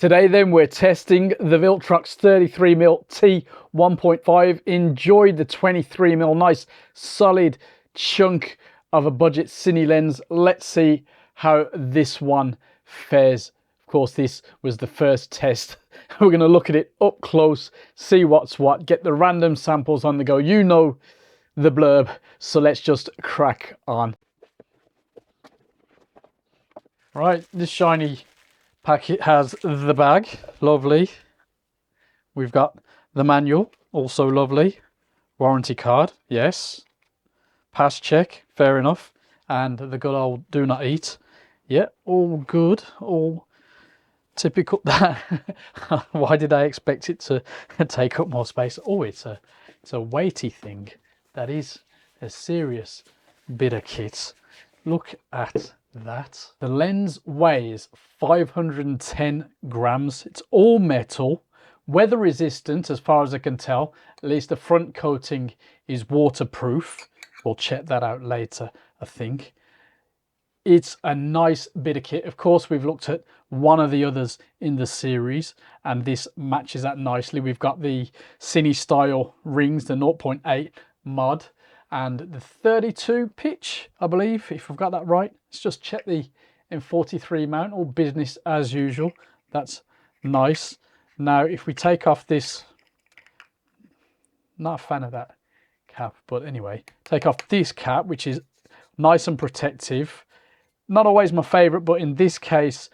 Today then we're testing the Viltrox 33mm T1.5. Enjoyed the 23mm, nice solid chunk of a budget cine lens. Let's see how this one fares. Of course, this was the first test. We're going to look at it up close, see what's what, get the random samples on the go. You know the blurb, so let's just crack on. Right, this shiny packet has the bag, lovely. We've got the manual, also lovely. Warranty card, yes. Pass check, fair enough. And the good old do not eat. Yeah, all good, all typical. Why did I expect it to take up more space? Oh, it's a weighty thing. That is a serious bit of kit. Look at that. The lens weighs 510 grams. It's all metal, weather resistant as far as I can tell. At least the front coating is waterproof. We'll check that out later, I think. It's a nice bit of kit. Of course, we've looked at one of the others in the series, and this matches that nicely. We've got the Cine style rings, the 0.8 mod, and the 32 pitch, I believe, if I've got that right. Let's just check the M43 mount, all business as usual. That's nice. Now, if we take off this, not a fan of that cap, but anyway, take off this cap, which is nice and protective. Not always my favorite, but in this case,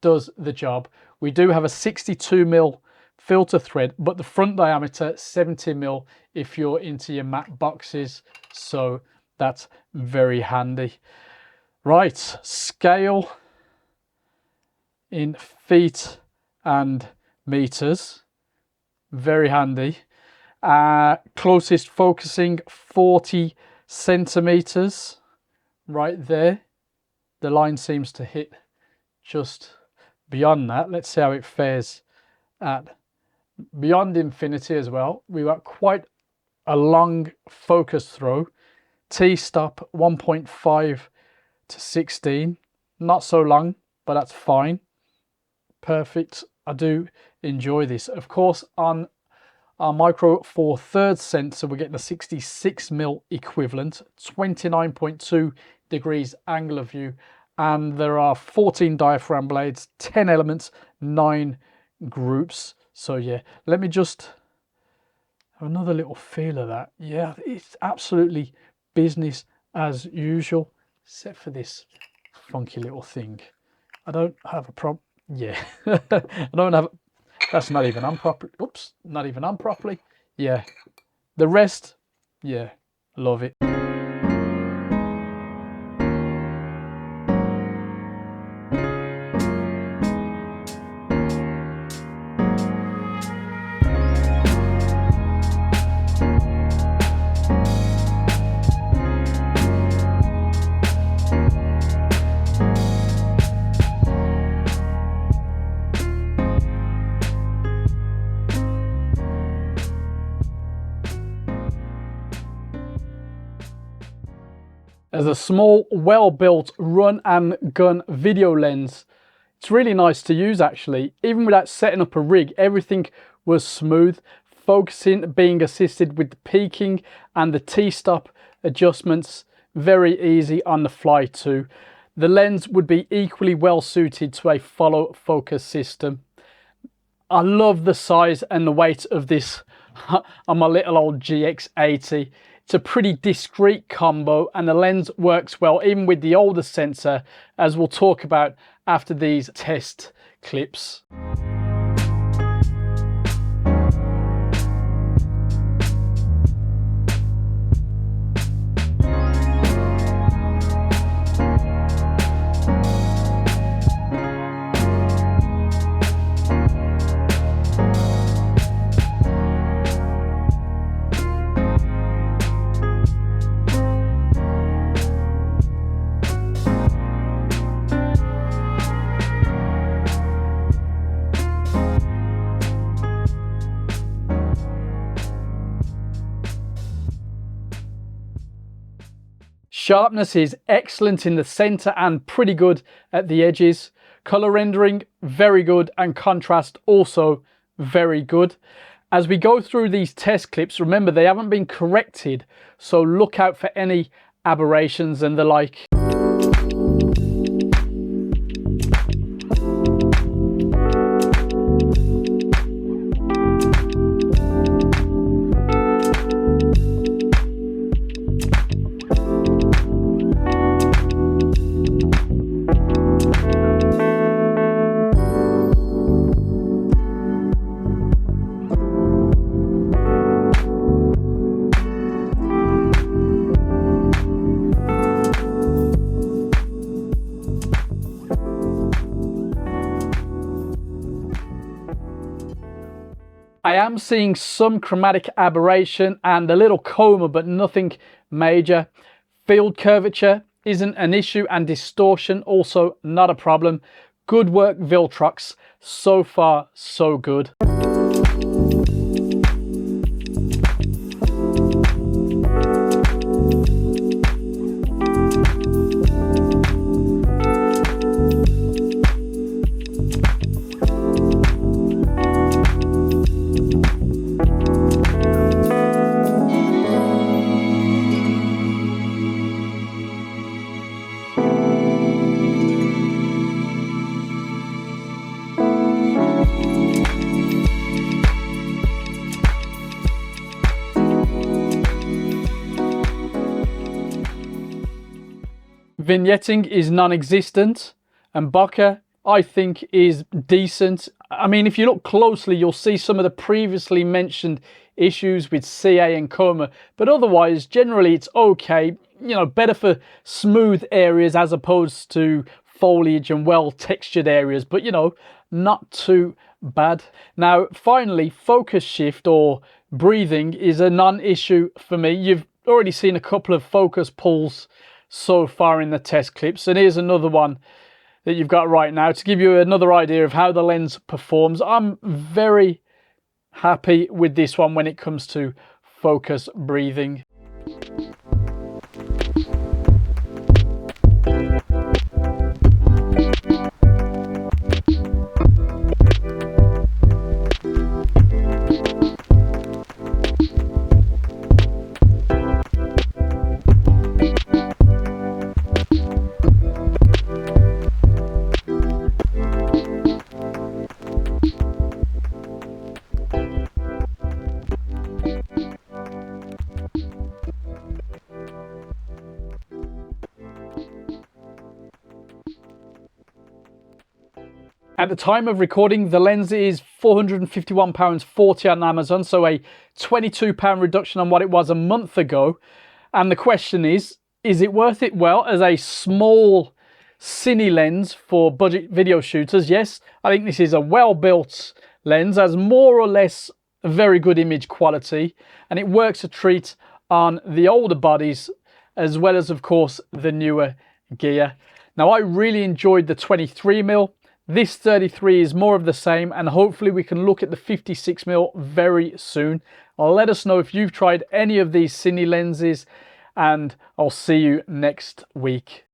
does the job. We do have a 62mm filter thread, but the front diameter 70mm if you're into your matte boxes, so that's very handy. Right, scale in feet and meters, very handy. Closest focusing 40 centimeters right there. The line seems to hit just beyond that. Let's see how it fares at beyond infinity as well. We've got quite a long focus throw. T-stop 1.5 to 16. Not so long, but that's fine. Perfect. I do enjoy this. Of course, on our micro four thirds sensor, we get the 66mm equivalent, 29.2 degrees angle of view, and there are 14 diaphragm blades, 10 elements, 9 groups. So yeah, let me just have another little feel of that. Yeah, it's absolutely business as usual, except for this funky little thing. I don't have a problem. Yeah, I don't have. That's not even on properly. Oops, not even on properly. Yeah, the rest, yeah, love it. As a small, well-built run and gun video lens, it's really nice to use actually. Even without setting up a rig, everything was smooth. Focusing being assisted with the peaking and the T-stop adjustments, very easy on the fly too. The lens would be equally well suited to a follow focus system. I love the size and the weight of this on my little old GX80. It's a pretty discreet combo, and the lens works well even with the older sensor, as we'll talk about after these test clips. Sharpness is excellent in the center and pretty good at the edges. Color rendering, very good, and contrast also very good. As we go through these test clips, remember they haven't been corrected, so look out for any aberrations and the like. I am seeing some chromatic aberration and a little coma, but nothing major. Field curvature isn't an issue, and distortion also not a problem. Good work, Viltrox. So far, so good. Vignetting is non-existent, and bokeh I think is decent. I mean, if you look closely, you'll see some of the previously mentioned issues with CA and coma, but otherwise generally it's okay. You know, better for smooth areas as opposed to foliage and well textured areas, but you know, not too bad. Now finally, focus shift or breathing is a non-issue for me. You've already seen a couple of focus pulls so far in the test clips, and here's another one that you've got right now to give you another idea of how the lens performs. I'm very happy with this one when it comes to focus breathing. At the time of recording, the lens is £451.40 on Amazon, so a £22 reduction on what it was a month ago. And the question is it worth it? Well, as a small cine lens for budget video shooters, yes, I think this is a well-built lens, has more or less very good image quality, and it works a treat on the older bodies as well as, of course, the newer gear. Now, I really enjoyed the 23mm. This 33 is more of the same, and hopefully we can look at the 56mm very soon. Let us know if you've tried any of these cine lenses, and I'll see you next week.